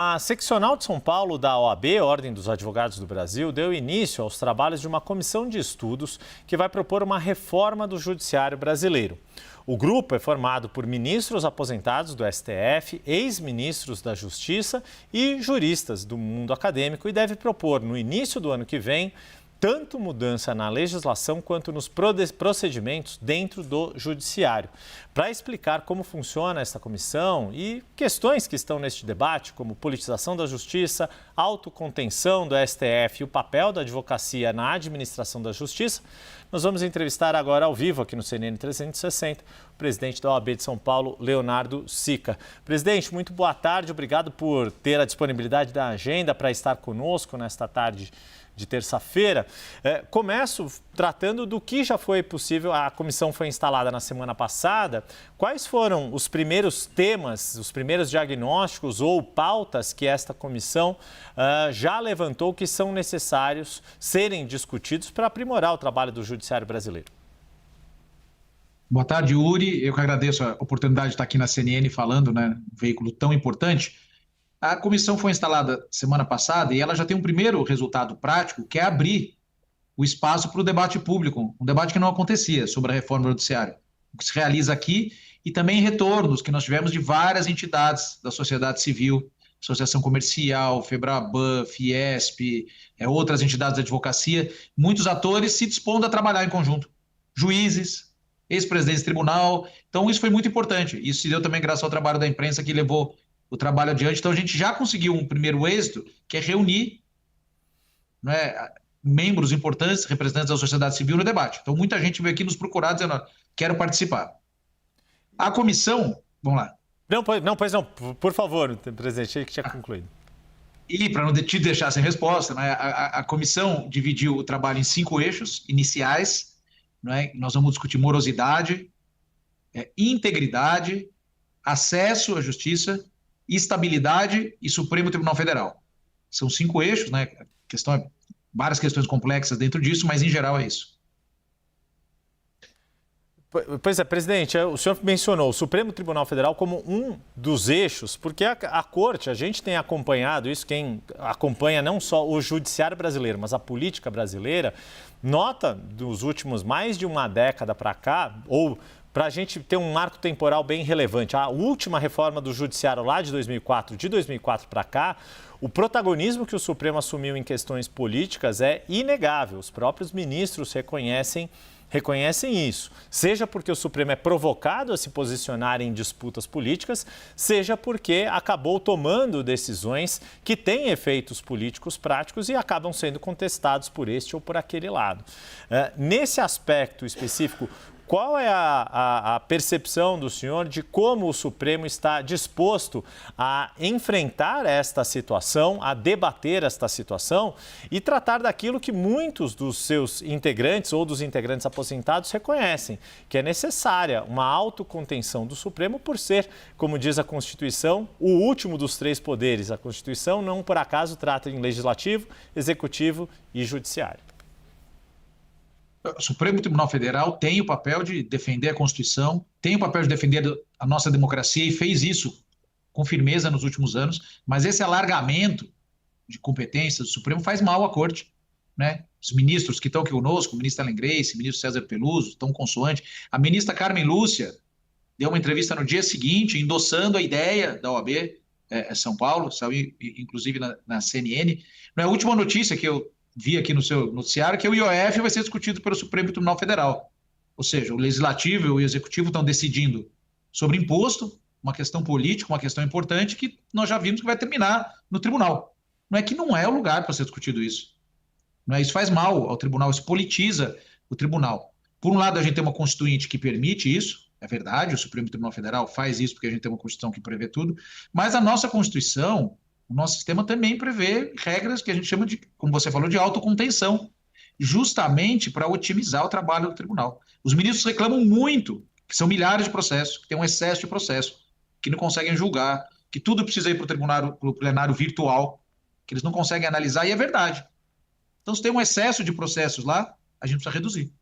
A seccional de São Paulo da OAB, Ordem dos Advogados do Brasil, deu início aos trabalhos de uma comissão de estudos que vai propor uma reforma do judiciário brasileiro. O grupo é formado por ministros aposentados do STF, ex-ministros da Justiça e juristas do mundo acadêmico e deve propor, no início do ano que vem, tanto mudança na legislação quanto nos procedimentos dentro do judiciário. Para explicar como funciona esta comissão e questões que estão neste debate, como politização da justiça, autocontenção do STF e o papel da advocacia na administração da justiça, nós vamos entrevistar agora ao vivo aqui no CNN 360 o presidente da OAB de São Paulo, Leonardo Sica. Presidente, muito boa tarde, obrigado por ter a disponibilidade da agenda para estar conosco nesta tarde de terça-feira. Começo tratando do que já foi possível. A comissão foi instalada na semana passada. Quais foram os primeiros temas, os primeiros diagnósticos ou pautas que esta comissão já levantou que são necessários serem discutidos para aprimorar o trabalho do judiciário brasileiro? Boa tarde, Uri. Eu que agradeço a oportunidade de estar aqui na CNN falando, né, um veículo tão importante. A comissão foi instalada semana passada e ela já tem um primeiro resultado prático, que é abrir o espaço para o debate público, um debate que não acontecia sobre a reforma do judiciário, o que se realiza aqui e também retornos que nós tivemos de várias entidades da sociedade civil, Associação Comercial, Febraban, Fiesp, outras entidades da advocacia, muitos atores se dispondo a trabalhar em conjunto, juízes, ex-presidentes de tribunal. Então isso foi muito importante. Isso se deu também graças ao trabalho da imprensa que levou o trabalho adiante. Então a gente já conseguiu um primeiro êxito, que é reunir, né, membros importantes, representantes da sociedade civil no debate. Então muita gente veio aqui nos procurar dizendo, quero participar. A comissão, vamos lá. Pois não, por favor, presidente, achei que tinha concluído. E para não te deixar sem resposta, né, a comissão dividiu o trabalho em 5 eixos iniciais, né, nós vamos discutir morosidade, integridade, acesso à justiça, estabilidade e Supremo Tribunal Federal. São 5 eixos, né? Várias questões complexas dentro disso, mas em geral é isso. Pois é, presidente, o senhor mencionou o Supremo Tribunal Federal como um dos eixos, porque a Corte, a gente tem acompanhado isso, quem acompanha não só o judiciário brasileiro, mas a política brasileira, nota dos últimos mais de uma década para cá, ou para a gente ter um marco temporal bem relevante, a última reforma do judiciário lá de 2004 para cá, o protagonismo que o Supremo assumiu em questões políticas é inegável. Os próprios ministros reconhecem isso, seja porque o Supremo é provocado a se posicionar em disputas políticas, seja porque acabou tomando decisões que têm efeitos políticos práticos e acabam sendo contestados por este ou por aquele lado. Nesse aspecto específico, qual é a percepção do senhor de como o Supremo está disposto a enfrentar esta situação, a debater esta situação e tratar daquilo que muitos dos seus integrantes ou dos integrantes aposentados reconhecem, que é necessária uma autocontenção do Supremo por ser, como diz a Constituição, o último dos 3 poderes. A Constituição não por acaso trata em legislativo, executivo e judiciário. O Supremo Tribunal Federal tem o papel de defender a Constituição, tem o papel de defender a nossa democracia e fez isso com firmeza nos últimos anos, mas esse alargamento de competências do Supremo faz mal à Corte, né? Os ministros que estão aqui conosco, o ministro Ellen Grace, o ministro César Peluso, estão consoante. A ministra Carmen Lúcia deu uma entrevista no dia seguinte, endossando a ideia da OAB São Paulo, saiu inclusive na CNN. A última notícia que eu vi aqui no seu noticiário, que o IOF vai ser discutido pelo Supremo Tribunal Federal. Ou seja, o Legislativo e o Executivo estão decidindo sobre imposto, uma questão política, uma questão importante, que nós já vimos que vai terminar no Tribunal. Não é que não é o lugar para ser discutido isso. Não é, isso faz mal ao Tribunal, isso politiza o Tribunal. Por um lado, a gente tem uma Constituinte que permite isso, é verdade, o Supremo Tribunal Federal faz isso porque a gente tem uma Constituição que prevê tudo, mas a nossa Constituição, o nosso sistema também prevê regras que a gente chama de, como você falou, de autocontenção, justamente para otimizar o trabalho do tribunal. Os ministros reclamam muito, que são milhares de processos, que tem um excesso de processo, que não conseguem julgar, que tudo precisa ir para o plenário virtual, que eles não conseguem analisar, e é verdade. Então, se tem um excesso de processos lá, a gente precisa reduzir.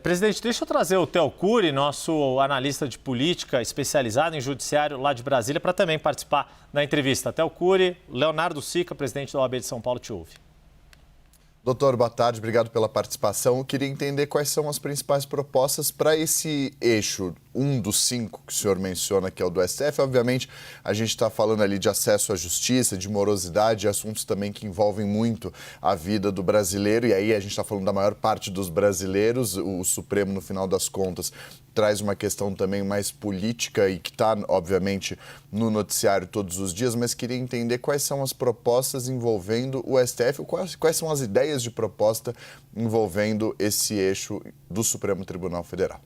Presidente, deixa eu trazer o Theo Cury, nosso analista de política especializado em judiciário lá de Brasília, para também participar da entrevista. Theo Cury, Leonardo Sica, presidente da OAB de São Paulo, te ouve. Doutor, boa tarde, obrigado pela participação. Eu queria entender quais são as principais propostas para esse eixo, um dos 5 que o senhor menciona, que é o do STF. Obviamente, a gente está falando ali de acesso à justiça, de morosidade, assuntos também que envolvem muito a vida do brasileiro. E aí a gente está falando da maior parte dos brasileiros. O Supremo, no final das contas, traz uma questão também mais política e que está, obviamente, no noticiário todos os dias, mas queria entender quais são as propostas envolvendo o STF, quais são as ideias de proposta envolvendo esse eixo do Supremo Tribunal Federal.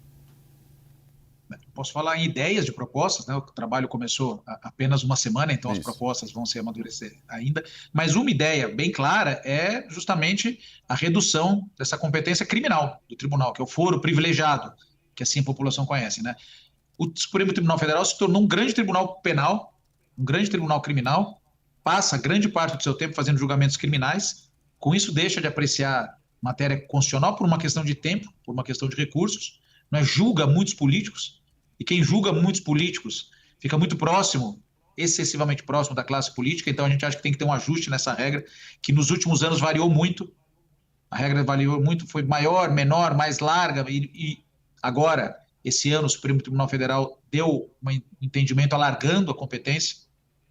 Posso falar em ideias de propostas, né? O trabalho começou há apenas uma semana, então as propostas vão se amadurecer ainda. Mas uma ideia bem clara é justamente a redução dessa competência criminal do tribunal, que é o foro privilegiado, que assim a população conhece, né? O Supremo Tribunal Federal se tornou um grande tribunal penal, um grande tribunal criminal, passa grande parte do seu tempo fazendo julgamentos criminais, com isso deixa de apreciar matéria constitucional por uma questão de tempo, por uma questão de recursos, né? Julga muitos políticos, e quem julga muitos políticos fica muito próximo, excessivamente próximo da classe política, então a gente acha que tem que ter um ajuste nessa regra, que nos últimos anos variou muito, a regra variou muito, foi maior, menor, mais larga, e agora, esse ano, o Supremo Tribunal Federal deu um entendimento alargando a competência,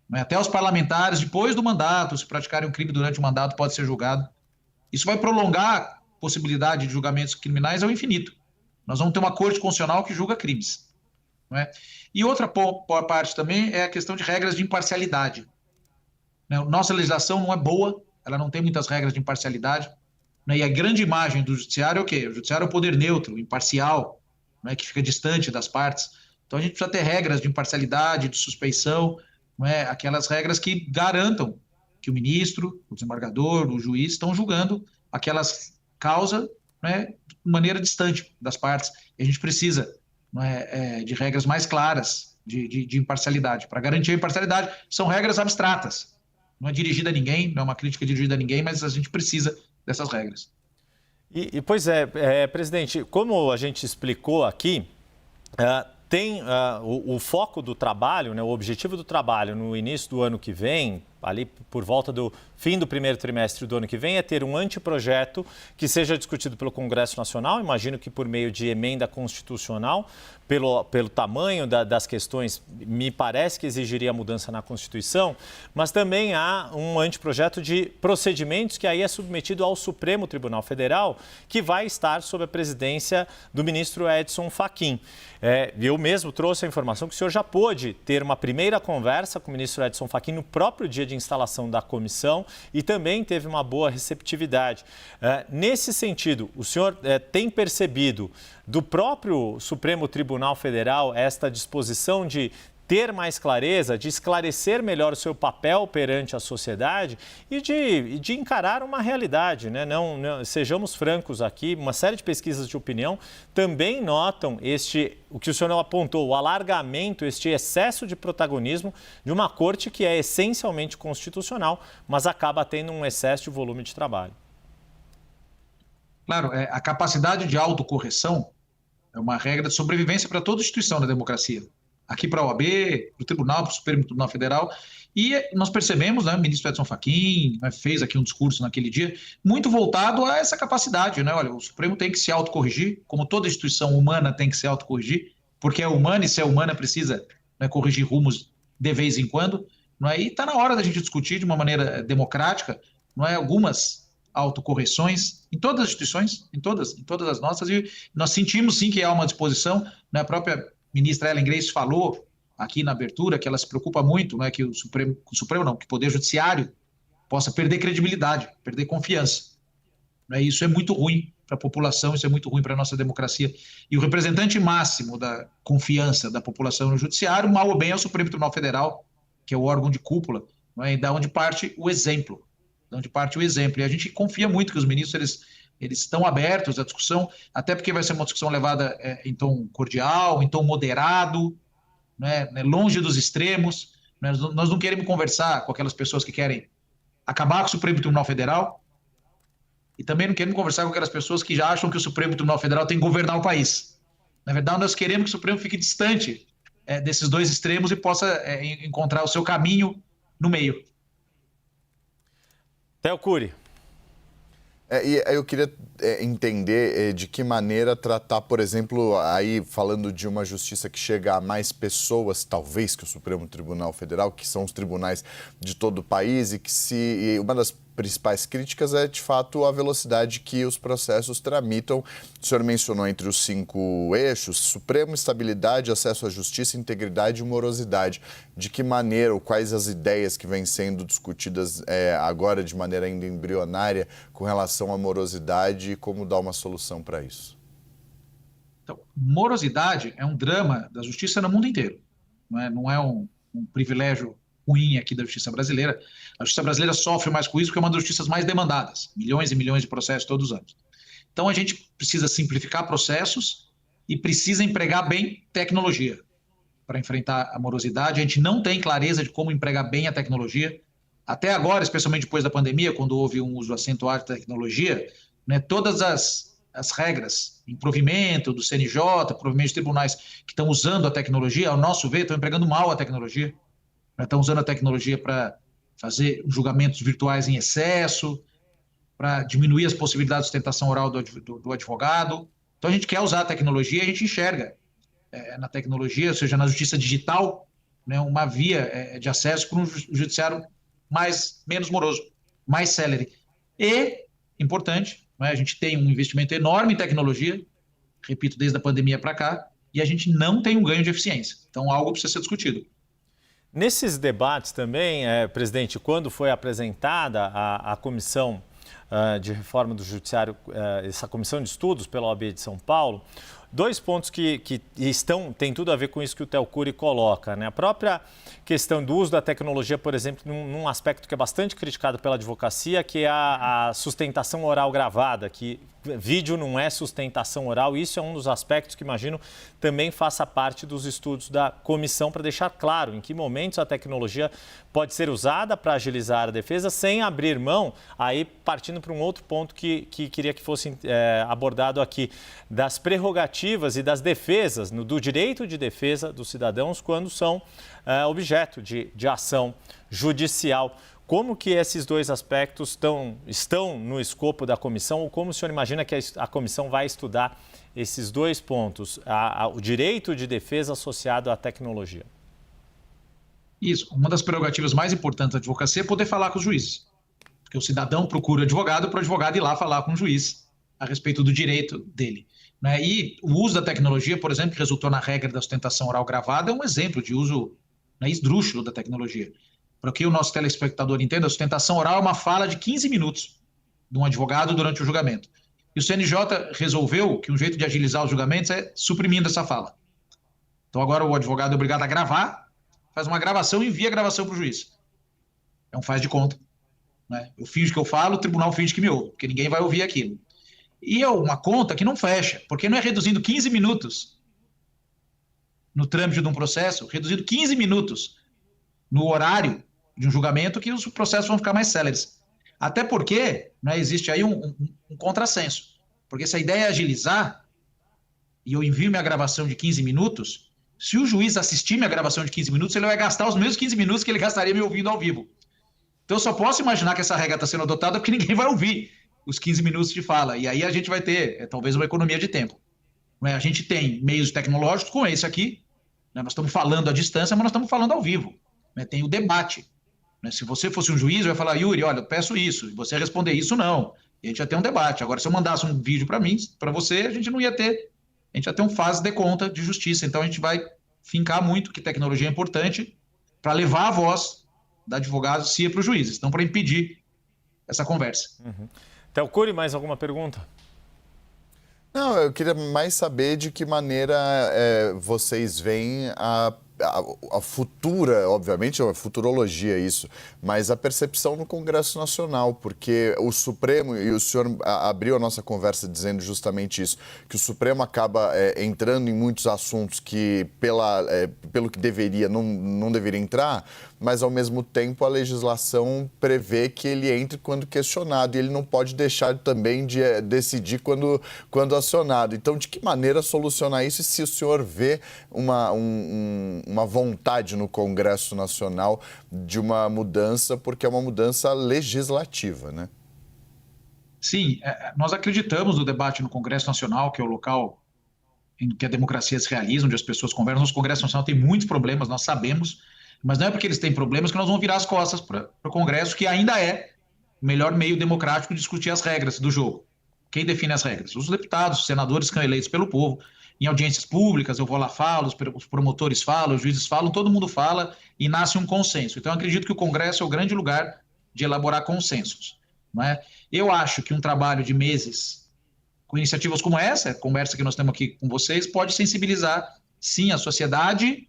né? Até os parlamentares, depois do mandato, se praticarem um crime durante o mandato, pode ser julgado. Isso vai prolongar a possibilidade de julgamentos criminais ao infinito. Nós vamos ter uma corte constitucional que julga crimes, não é? E outra parte também é a questão de regras de imparcialidade, né? Nossa legislação não é boa, ela não tem muitas regras de imparcialidade, né? E a grande imagem do judiciário é o quê? O judiciário é o poder neutro, imparcial, né? Que fica distante das partes. Então a gente precisa ter regras de imparcialidade, de suspeição, não é? Aquelas regras que garantam que o ministro, o desembargador, o juiz estão julgando aquelas causas, né, de maneira distante das partes. E a gente precisa, não é, de regras mais claras de imparcialidade. Para garantir a imparcialidade, são regras abstratas. Não é dirigida a ninguém, não é uma crítica dirigida a ninguém, mas a gente precisa dessas regras. Pois é, presidente, como a gente explicou aqui, tem o foco do trabalho, né, o objetivo do trabalho no início do ano que vem, ali por volta do fim do primeiro trimestre do ano que vem, é ter um anteprojeto que seja discutido pelo Congresso Nacional, imagino que por meio de emenda constitucional, pelo tamanho das questões, me parece que exigiria mudança na Constituição, mas também há um anteprojeto de procedimentos que aí é submetido ao Supremo Tribunal Federal, que vai estar sob a presidência do ministro Edson Fachin. Eu mesmo trouxe a informação que o senhor já pôde ter uma primeira conversa com o ministro Edson Fachin no próprio dia de instalação da comissão e também teve uma boa receptividade. Nesse sentido, o senhor tem percebido do próprio Supremo Tribunal Federal esta disposição de ter mais clareza, de esclarecer melhor o seu papel perante a sociedade e de encarar uma realidade, né? Não, sejamos francos aqui, uma série de pesquisas de opinião também notam o que o senhor apontou, o alargamento, este excesso de protagonismo de uma corte que é essencialmente constitucional, mas acaba tendo um excesso de volume de trabalho. Claro, a capacidade de autocorreção é uma regra de sobrevivência para toda instituição da democracia. Aqui para a OAB, para o Tribunal, para o Supremo Tribunal Federal. E nós percebemos, né, o ministro Edson Fachin, né, fez aqui um discurso naquele dia, muito voltado a essa capacidade, né? Olha, o Supremo tem que se autocorrigir, como toda instituição humana tem que se autocorrigir, porque é humana e se é humana precisa, né, corrigir rumos de vez em quando. Não é? E está na hora da gente discutir de uma maneira democrática, não é, algumas autocorreções em todas as instituições, em todas as nossas, e nós sentimos sim que há uma disposição, né? A própria ministra Ellen Grace falou aqui na abertura que ela se preocupa muito, né, que que o Poder Judiciário possa perder credibilidade, perder confiança. Né? Isso é muito ruim para a população, isso é muito ruim para a nossa democracia. E o representante máximo da confiança da população no Judiciário, mal ou bem, é o Supremo Tribunal Federal, que é o órgão de cúpula, né, e da onde parte o exemplo. E a gente confia muito que os ministros eles estão abertos à discussão, até porque vai ser uma discussão levada em tom cordial, em tom moderado, né, longe dos extremos. Né? Nós não queremos conversar com aquelas pessoas que querem acabar com o Supremo Tribunal Federal E também não queremos conversar com aquelas pessoas que já acham que o Supremo Tribunal Federal tem que governar o país. Na verdade, nós queremos que o Supremo fique distante desses dois extremos e possa encontrar o seu caminho no meio. Theo Cury. E eu queria entender de que maneira tratar, por exemplo, aí falando de uma justiça que chega a mais pessoas, talvez, que o Supremo Tribunal Federal, que são os tribunais de todo o país, e uma das principais críticas é, de fato, a velocidade que os processos tramitam. O senhor mencionou entre os 5 eixos: Supremo, estabilidade, acesso à justiça, integridade e morosidade. De que maneira, ou quais as ideias que vêm sendo discutidas agora de maneira ainda embrionária com relação à morosidade e como dar uma solução para isso? Então, morosidade é um drama da justiça no mundo inteiro. Não é um privilégio ruim aqui da justiça brasileira. A justiça brasileira sofre mais com isso porque é uma das justiças mais demandadas. Milhões e milhões de processos todos os anos. Então, a gente precisa simplificar processos e precisa empregar bem tecnologia para enfrentar a morosidade. A gente não tem clareza de como empregar bem a tecnologia. Até agora, especialmente depois da pandemia, quando houve um uso acentuado de tecnologia, todas as regras em provimento do CNJ, provimento de tribunais que estão usando a tecnologia, ao nosso ver, estão empregando mal a tecnologia. Estão usando a tecnologia para fazer julgamentos virtuais em excesso, para diminuir as possibilidades de sustentação oral do advogado. Então, a gente quer usar a tecnologia e a gente enxerga na tecnologia, ou seja, na justiça digital, uma via de acesso para um judiciário menos moroso, mais célere. E, importante, a gente tem um investimento enorme em tecnologia, repito, desde a pandemia para cá, e a gente não tem um ganho de eficiência. Então, algo precisa ser discutido. Nesses debates também, presidente, quando foi apresentada a comissão de reforma do judiciário, essa comissão de estudos pela OAB de São Paulo, 2 pontos que têm tudo a ver com isso que o Theo Cury coloca, A própria questão do uso da tecnologia, por exemplo, num aspecto que é bastante criticado pela advocacia, que é a sustentação oral gravada, que vídeo não é sustentação oral. Isso é um dos aspectos que, imagino, também faça parte dos estudos da comissão para deixar claro em que momentos a tecnologia pode ser usada para agilizar a defesa sem abrir mão, aí partindo para um outro ponto que queria que fosse abordado aqui, das prerrogativas e das defesas, do direito de defesa dos cidadãos quando são objeto de ação judicial. Como que esses 2 aspectos estão no escopo da comissão, ou como o senhor imagina que a comissão vai estudar esses 2 pontos, o direito de defesa associado à tecnologia? Isso. Uma das prerrogativas mais importantes da advocacia é poder falar com os juízes. Porque o cidadão procura advogado para o advogado ir lá falar com o juiz a respeito do direito dele. E o uso da tecnologia, por exemplo, que resultou na regra da sustentação oral gravada, é um exemplo de uso esdrúxulo da tecnologia. Para que o nosso telespectador entenda, a sustentação oral é uma fala de 15 minutos de um advogado durante o julgamento. E o CNJ resolveu que um jeito de agilizar os julgamentos é suprimindo essa fala. Então agora o advogado é obrigado a gravar, faz uma gravação e envia a gravação para o juiz. É um faz de conta. Eu finjo que eu falo, o tribunal finge que me ouve, porque ninguém vai ouvir aquilo. E é uma conta que não fecha, porque não é reduzindo 15 minutos no trâmite de um processo, reduzindo 15 minutos no horário de um julgamento, que os processos vão ficar mais céleres. Até porque existe aí um contrassenso. Porque se a ideia é agilizar, e eu envio minha gravação de 15 minutos, se o juiz assistir minha gravação de 15 minutos, ele vai gastar os mesmos 15 minutos que ele gastaria me ouvindo ao vivo. Então eu só posso imaginar que essa regra está sendo adotada porque ninguém vai ouvir os 15 minutos de fala. E aí a gente vai ter, talvez, uma economia de tempo. A gente tem meios tecnológicos com esse aqui, nós estamos falando à distância, mas nós estamos falando ao vivo. Tem o debate. Se você fosse um juiz, eu ia falar: Yuri, olha, eu peço isso, e você responder isso, não. E a gente ia ter um debate. Agora, se eu mandasse um vídeo para mim, para você, a gente não ia ter. A gente ia ter um fase de conta de justiça. Então, a gente vai fincar muito que tecnologia é importante para levar a voz da advocacia para os juízes, não para impedir essa conversa. Theo Cury, mais alguma pergunta? Não, eu queria mais saber de que maneira vocês veem a futura, obviamente, é uma futurologia isso, mas a percepção no Congresso Nacional, porque o Supremo, e o senhor abriu a nossa conversa dizendo justamente isso, que o Supremo acaba entrando em muitos assuntos que, pelo que deveria, não deveria entrar, mas ao mesmo tempo a legislação prevê que ele entre quando questionado e ele não pode deixar também de decidir quando acionado. Então, de que maneira solucionar isso e se o senhor vê uma vontade no Congresso Nacional de uma mudança, porque é uma mudança legislativa, né? Sim, nós acreditamos no debate no Congresso Nacional, que é o local em que a democracia se realiza, onde as pessoas conversam. Nosso Congresso Nacional tem muitos problemas, nós sabemos, mas não é porque eles têm problemas que nós vamos virar as costas para o Congresso, que ainda é o melhor meio democrático de discutir as regras do jogo. Quem define as regras? Os deputados, os senadores que são eleitos pelo povo. Em audiências públicas, eu vou lá, falo, os promotores falam, os juízes falam, todo mundo fala e nasce um consenso. Então, eu acredito que o Congresso é o grande lugar de elaborar consensos. Não é? Eu acho que um trabalho de meses com iniciativas como essa, a conversa que nós temos aqui com vocês, pode sensibilizar, sim, a sociedade,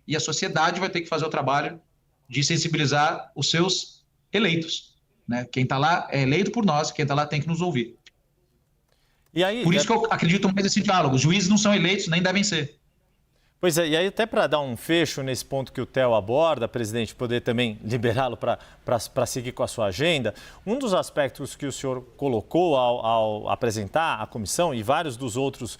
e a sociedade vai ter que fazer o trabalho de sensibilizar os seus eleitos. Né? Quem está lá é eleito por nós, quem está lá tem que nos ouvir. E aí, por isso que eu acredito mais nesse diálogo. Os juízes não são eleitos, nem devem ser. Pois é, e aí até para dar um fecho nesse ponto que o Theo aborda, presidente, poder também liberá-lo para seguir com a sua agenda, um dos aspectos que o senhor colocou ao apresentar a comissão e vários dos outros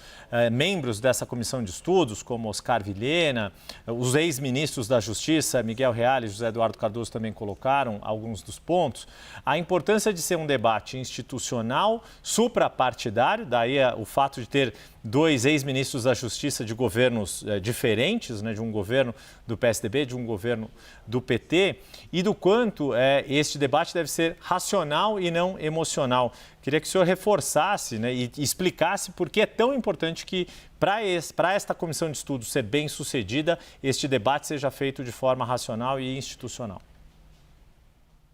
membros dessa comissão de estudos, como Oscar Vilhena, os ex-ministros da Justiça, Miguel Reale e José Eduardo Cardoso também colocaram alguns dos pontos, a importância de ser um debate institucional, suprapartidário, daí o fato de ter dois ex-ministros da Justiça de governos diferentes, né, de um governo do PSDB, de um governo do PT, e do quanto este debate deve ser racional e não emocional. Queria que o senhor reforçasse, né, e explicasse por que é tão importante que, para esta comissão de estudos ser bem sucedida, este debate seja feito de forma racional e institucional.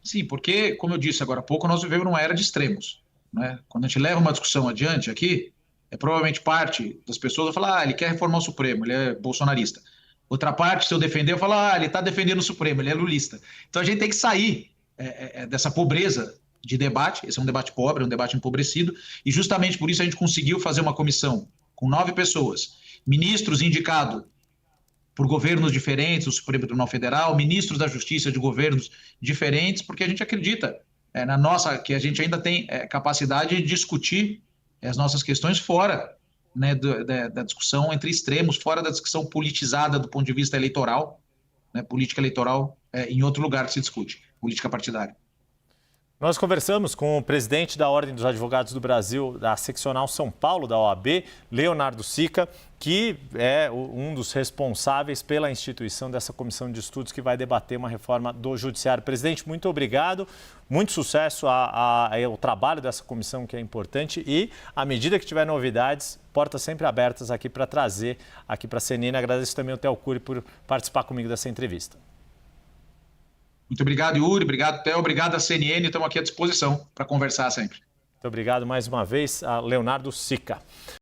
Sim, porque, como eu disse agora há pouco, nós vivemos numa era de extremos. Né? Quando a gente leva uma discussão adiante aqui, provavelmente parte das pessoas vai falar, ele quer reformar o Supremo, ele é bolsonarista. Outra parte, se eu defender, eu falo, ele está defendendo o Supremo, ele é lulista. Então a gente tem que sair dessa pobreza de debate, esse é um debate pobre, é um debate empobrecido, e justamente por isso a gente conseguiu fazer uma comissão com 9 pessoas, ministros indicados por governos diferentes, o Supremo Tribunal Federal, ministros da Justiça de governos diferentes, porque a gente acredita que a gente ainda tem capacidade de discutir as nossas questões fora, né, da discussão entre extremos, fora da discussão politizada do ponto de vista eleitoral, né, política eleitoral em outro lugar que se discute, política partidária. Nós conversamos com o presidente da Ordem dos Advogados do Brasil, da Seccional São Paulo, da OAB, Leonardo Sica, que é um dos responsáveis pela instituição dessa comissão de estudos que vai debater uma reforma do Judiciário. Presidente, muito obrigado, muito sucesso ao trabalho dessa comissão, que é importante, e, à medida que tiver novidades, portas sempre abertas aqui para trazer aqui para a CNN. Agradeço também ao Theo Cury por participar comigo dessa entrevista. Muito obrigado, Yuri. Obrigado, Theo. Obrigado à CNN. Estamos aqui à disposição para conversar sempre. Muito obrigado mais uma vez a Leonardo Sica.